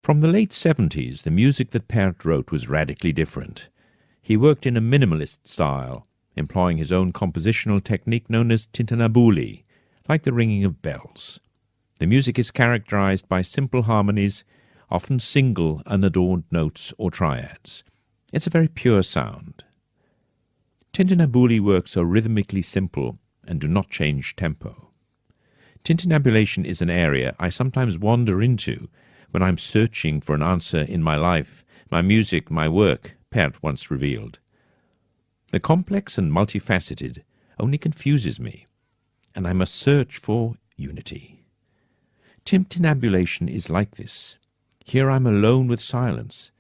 From the late 70s, the music that Pärt wrote was radically different. He worked in a minimalist style, employing his own compositional technique known as tintinnabuli, like the ringing of bells. The music is characterized by simple harmonies, often single, unadorned notes or triads. It's a very pure sound. Tintinnabuli works are rhythmically simple and do not change tempo. Tintinnabulation is an area I sometimes wander into when I'm searching for an answer in my life, my music, my work, Pärt once revealed. The complex and multifaceted only confuses me, and I must search for unity. Tintinnabulation is like this. Here I'm alone with silence.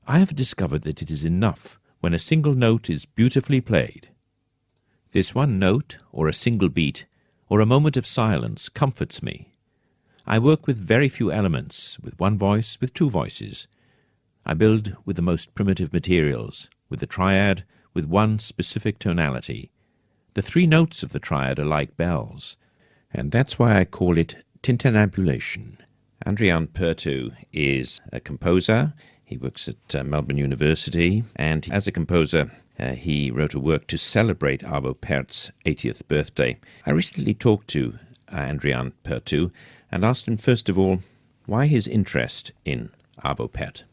I have discovered that it is enough when a single note is beautifully played. This one note, or a single beat, or a moment of silence comforts me. I work with very few elements, with one voice, with two voices. I build with the most primitive materials, with the triad, with one specific tonality. The three notes of the triad are like bells, and that's why I call it tintinnabulation. Andrián Pertout is a composer. He works at Melbourne University, and as a composer, he wrote a work to celebrate Arvo Pärt's 80th birthday. I recently talked to Andrián Pertout and asked him, first of all, why his interest in Arvo Pärt.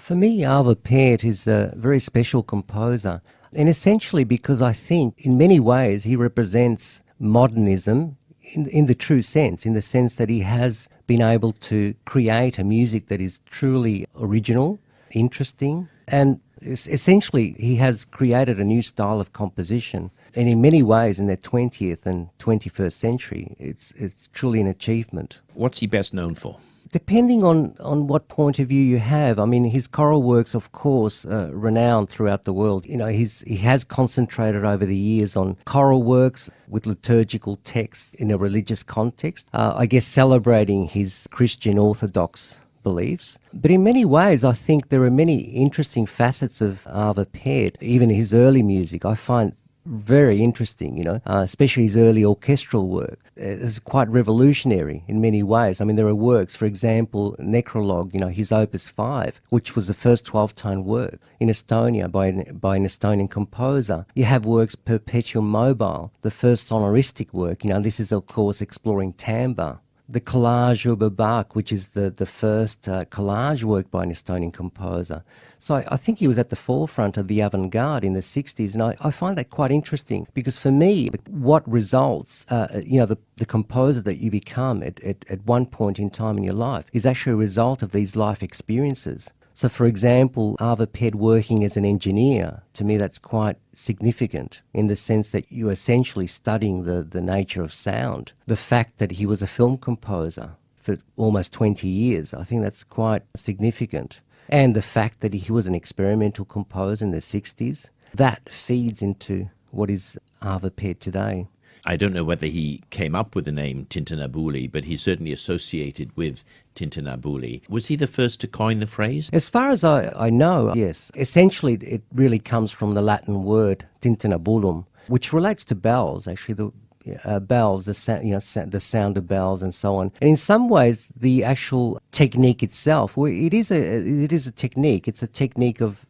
For me, Arvo Pärt is a very special composer, and essentially because I think in many ways he represents modernism in the true sense, in the sense that he has been able to create a music that is truly original, interesting, and essentially he has created a new style of composition. And in many ways, in the 20th and 21st century, it's truly an achievement. What's he best known for? Depending on what point of view you have, I mean, his choral works, of course, renowned throughout the world. You know, he has concentrated over the years on choral works with liturgical texts in a religious context, I guess celebrating his Christian Orthodox beliefs. But in many ways, I think there are many interesting facets of Arvo Pärt. Even his early music, I find very interesting, especially his early orchestral work. It's quite revolutionary in many ways. I mean, there are works, for example, Necrologue, his Opus 5, which was the first 12-tone work in Estonia by an Estonian composer. You have works Perpetuum Mobile, the first sonoristic work. This is, of course, exploring timbre. The Collage über Bach, which is the first collage work by an Estonian composer. So I think he was at the forefront of the avant-garde in the 60s, and I find that quite interesting because for me, what results, the composer that you become at one point in time in your life is actually a result of these life experiences. So, for example, Arvo Pärt working as an engineer, to me that's quite significant in the sense that you're essentially studying the nature of sound. The fact that he was a film composer for almost 20 years, I think that's quite significant. And the fact that he was an experimental composer in the 60s, that feeds into what is Arvo Pärt today. I don't know whether he came up with the name tintinnabuli, but he's certainly associated with tintinnabuli. Was he the first to coin the phrase? As far as I know, yes. Essentially, it really comes from the Latin word tintinnabulum, which relates to bells, actually, the bells, the sound of bells and so on. And in some ways, the actual technique itself, it is a technique. It's a technique of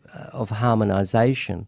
harmonization,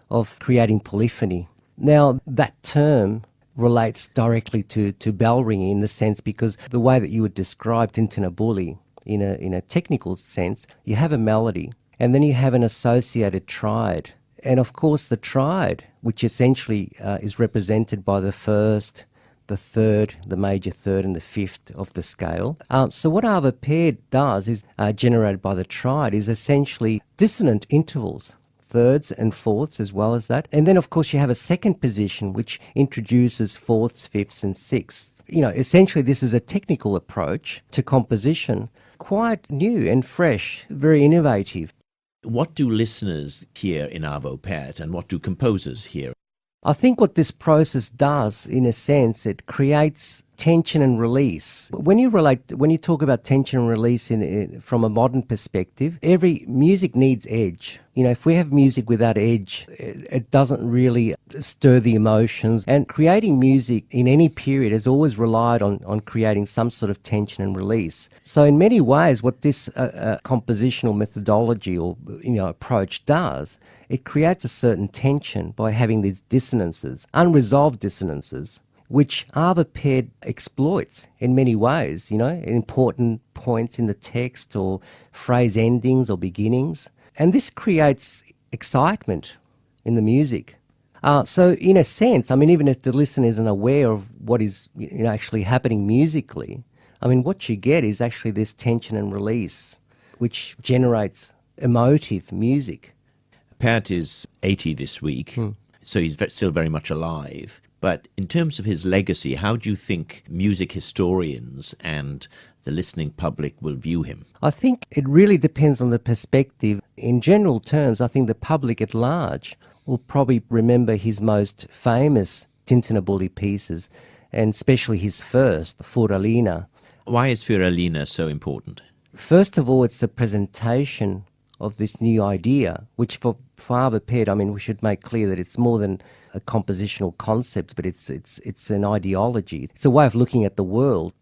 of creating polyphony. Now, that term relates directly to bell ringing in the sense because the way that you would describe tintinnabuli in a technical sense, you have a melody and then you have an associated triad. And of course the triad, which essentially is represented by the first, the third, the major third and the fifth of the scale. So what Arvo Pärt does is generated by the triad is essentially dissonant intervals, thirds and fourths as well as that. And then, of course, you have a second position which introduces fourths, fifths and sixths. Essentially this is a technical approach to composition, quite new and fresh, very innovative. What do listeners hear in Arvo Pärt and what do composers hear? I think what this process does, in a sense, it creates tension and release. When you talk about tension and release from a modern perspective, every music needs edge. You know, if we have music without edge, it doesn't really stir the emotions. And creating music in any period has always relied on creating some sort of tension and release. So in many ways, what this compositional methodology or approach does, it creates a certain tension by having these dissonances, unresolved dissonances, which Arvo Pärt exploits in many ways, important points in the text or phrase endings or beginnings. And this creates excitement in the music. So in a sense, I mean, even if the listener isn't aware of what is actually happening musically, I mean, what you get is actually this tension and release, which generates emotive music. Pärt is 80 this week, so he's still very much alive. But in terms of his legacy, how do you think music historians and the listening public will view him? I think it really depends on the perspective. In general terms, I think the public at large will probably remember his most famous tintinnabuli pieces, and especially his first, Furalina. Why is Furalina so important? First of all, it's a presentation of this new idea, which for Arvo Pärt, I mean, we should make clear that it's more than a compositional concept, but it's an ideology. It's a way of looking at the world.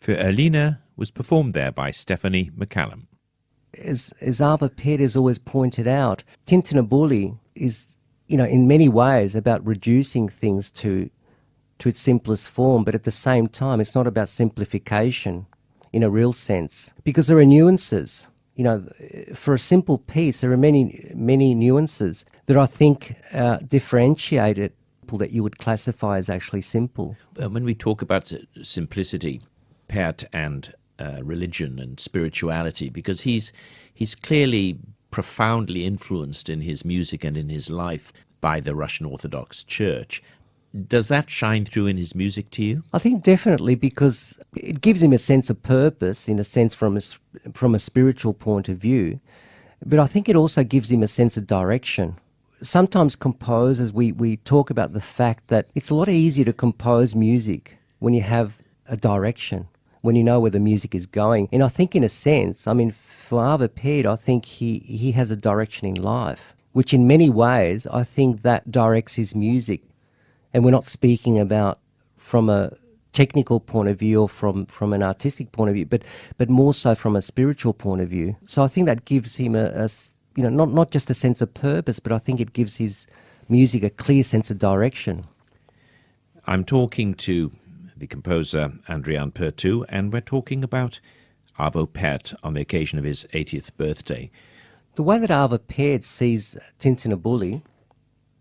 Furalina was performed there by Stephanie McCallum. as Arvo Pärt has always pointed out, tintinnabuli is, in many ways about reducing things to its simplest form, but at the same time, it's not about simplification in a real sense, because there are nuances. For a simple piece, there are many, many nuances that I think differentiate it, that you would classify as actually simple. When we talk about simplicity, Pärt and religion and spirituality, because he's clearly profoundly influenced in his music and in his life by the Russian Orthodox Church. Does that shine through in his music to you? I think definitely, because it gives him a sense of purpose, in a sense from a spiritual point of view, but I think it also gives him a sense of direction. Sometimes composers, we talk about the fact that it's a lot easier to compose music when you have a direction, when you know where the music is going. And I think in a sense, for Arvo Pärt, I think he has a direction in life, which in many ways I think that directs his music. And we're not speaking about from a technical point of view or from an artistic point of view, but more so from a spiritual point of view. So I think that gives him not just a sense of purpose, but I think it gives his music a clear sense of direction. I'm talking to the composer Andrián Pertout, and we're talking about Arvo Pärt on the occasion of his 80th birthday. The way that Arvo Pärt sees tintinnabuli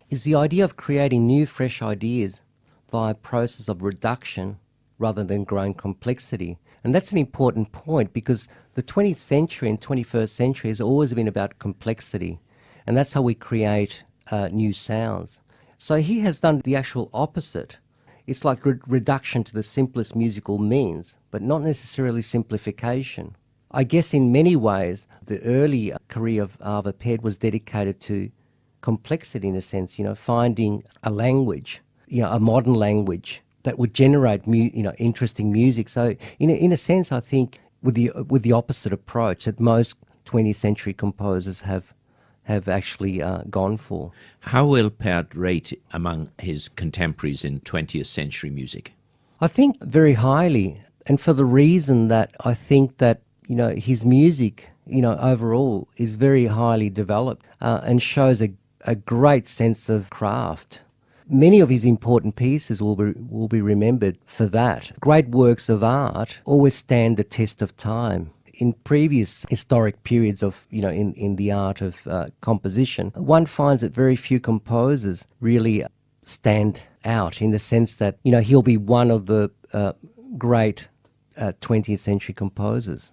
is the idea of creating new, fresh ideas via a process of reduction rather than growing complexity. And that's an important point, because the 20th century and 21st century has always been about complexity, and that's how we create new sounds. So he has done the actual opposite. It's like reduction to the simplest musical means, but not necessarily simplification. I guess in many ways, the early career of Arvo Pärt was dedicated to complexity, in a sense, finding a language, a modern language that would generate, interesting music. So, in a sense, I think with the opposite approach that most 20th century composers have actually gone for. How will Pärt rate among his contemporaries in 20th century music? I think very highly, and for the reason that I think that his music, overall is very highly developed and shows a great sense of craft. Many of his important pieces will be remembered for that. Great works of art always stand the test of time. In previous historic periods of, in the art of composition, one finds that very few composers really stand out, in the sense that, he'll be one of the great 20th century composers.